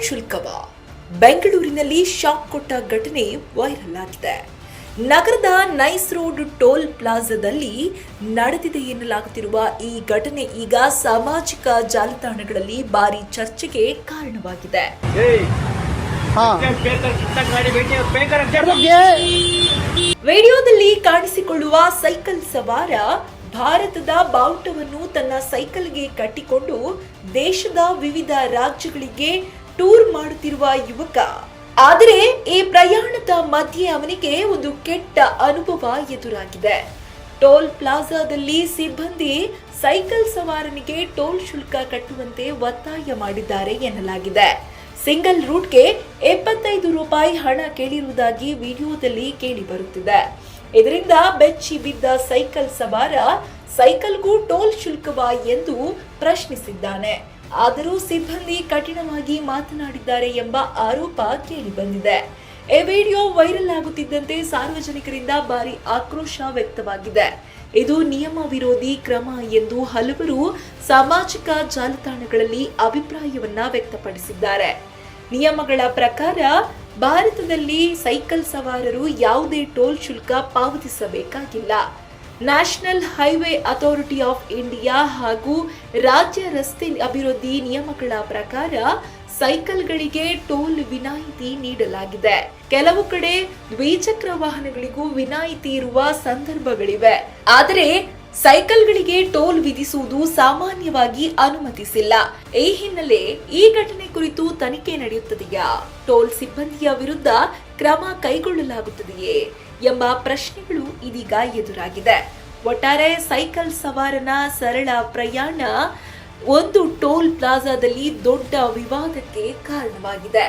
ಶುಲ್ಕವ ಬೆಂಗಳೂರಿನಲ್ಲಿ ಶಾಕ್ ಕೊಟ್ಟ ಘಟನೆ ವೈರಲ್ ಆಗಿದೆ. ನಗರದ ನೈಸ್ ರೋಡ್ ಟೋಲ್ ಪ್ಲಾಜಾದಲ್ಲಿ ನಡೆದಿದೆ ಎನ್ನಲಾಗುತ್ತಿರುವ ಈ ಘಟನೆ ಈಗ ಸಾಮಾಜಿಕ ಜಾಲತಾಣಗಳಲ್ಲಿ ಭಾರಿ ಚರ್ಚೆಗೆ ಕಾರಣವಾಗಿದೆ. ವಿಡಿಯೋದಲ್ಲಿ ಕಾಣಿಸಿಕೊಳ್ಳುವ ಸೈಕಲ್ ಸವಾರ ಭಾರತದ ಬಾವುಟವನ್ನು ತನ್ನ ಸೈಕಲ್ಗೆ ಕಟ್ಟಿಕೊಂಡು ದೇಶದ ವಿವಿಧ ರಾಜ್ಯಗಳಿಗೆ ಟೂರ್ ಮಾಡುತ್ತಿರುವ ಯುವಕ. ಆದರೆ ಈ ಪ್ರಯಾಣದ ಮಧ್ಯೆ ಅವನಿಗೆ ಒಂದು ಕೆಟ್ಟ ಅನುಭವ ಎದುರಾಗಿದೆ. ಟೋಲ್ ಪ್ಲಾಜಾದಲ್ಲಿ ಸಿಬ್ಬಂದಿ ಸೈಕಲ್ ಸವಾರನಿಗೆ ಟೋಲ್ ಶುಲ್ಕ ಕಟ್ಟುವಂತೆ ಒತ್ತಾಯ ಮಾಡಿದ್ದಾರೆ ಎನ್ನಲಾಗಿದೆ. ಸಿಂಗಲ್ ರೂಟ್ಗೆ 75 ರೂಪಾಯಿ ಹಣ ಕೇಳಿರುವುದಾಗಿ ವಿಡಿಯೋದಲ್ಲಿ ಕೇಳಿ ಬರುತ್ತಿದೆ. ಇದರಿಂದ ಬೆಚ್ಚಿ ಬಿದ್ದ ಸೈಕಲ್ ಸವಾರ ಸೈಕಲ್ಗೂ ಟೋಲ್ ಶುಲ್ಕವಾ ಎಂದು ಪ್ರಶ್ನಿಸಿದ್ದಾನೆ. ಆದರೂ ಸಿಬ್ಬಂದಿ ಕಠಿಣವಾಗಿ ಮಾತನಾಡಿದ್ದಾರೆ ಎಂಬ ಆರೋಪ ಕೇಳಿ ಬಂದಿದೆ. ಈ ವಿಡಿಯೋ ವೈರಲ್ ಆಗುತ್ತಿದ್ದಂತೆ ಸಾರ್ವಜನಿಕರಿಂದ ಭಾರಿ ಆಕ್ರೋಶ ವ್ಯಕ್ತವಾಗಿದೆ. ಇದು ನಿಯಮ ವಿರೋಧಿ ಕ್ರಮ ಎಂದು ಹಲವರು ಸಾಮಾಜಿಕ ಜಾಲತಾಣಗಳಲ್ಲಿ ಅಭಿಪ್ರಾಯವನ್ನ ವ್ಯಕ್ತಪಡಿಸಿದ್ದಾರೆ. ನಿಯಮಗಳ ಪ್ರಕಾರ ಭಾರತದಲ್ಲಿ ಸೈಕಲ್ ಸವಾರರು ಯಾವುದೇ ಟೋಲ್ ಶುಲ್ಕ ಪಾವತಿಸಬೇಕಾಗಿಲ್ಲ. National highway authority of India ಹಾಗೂ ರಾಜ್ಯ ರಸ್ತೆ ಅಭಿವೃದ್ಧಿ ನಿಯಮಗಳ ಪ್ರಕಾರ ಸೈಕಲ್ಗಳಿಗೆ ಟೋಲ್ ವಿನಾಯಿತಿ ನೀಡಲಾಗಿದೆ. ಕೆಲವು ಕಡೆ ದ್ವಿಚಕ್ರ ವಾಹನಗಳಿಗೂ ವಿನಾಯಿತಿ ಇರುವ ಸಂದರ್ಭಗಳಿವೆ. ಆದರೆ ಸೈಕಲ್ಗಳಿಗೆ ಟೋಲ್ ವಿಧಿಸುವುದು ಸಾಮಾನ್ಯವಾಗಿ ಅನುಮತಿಸಿಲ್ಲ. ಈ ಹಿನ್ನೆಲೆ ಈ ಘಟನೆ ಕುರಿತು ತನಿಖೆ ನಡೆಯುತ್ತದೆಯಾ, ಟೋಲ್ ಸಿಬ್ಬಂದಿಯ ವಿರುದ್ಧ ಕ್ರಮ ಕೈಗೊಳ್ಳಲಾಗುತ್ತದೆಯೇ ಎಂಬ ಪ್ರಶ್ನೆಗಳು ಇದೀಗ ಎದುರಾಗಿದೆ. ಒಟ್ಟಾರೆ ಸೈಕಲ್ ಸವಾರನ ಸರಳ ಪ್ರಯಾಣ ಒಂದು ಟೋಲ್ ಪ್ಲಾಜಾದಲ್ಲಿ ದೊಡ್ಡ ವಿವಾದಕ್ಕೆ ಕಾರಣವಾಗಿದೆ.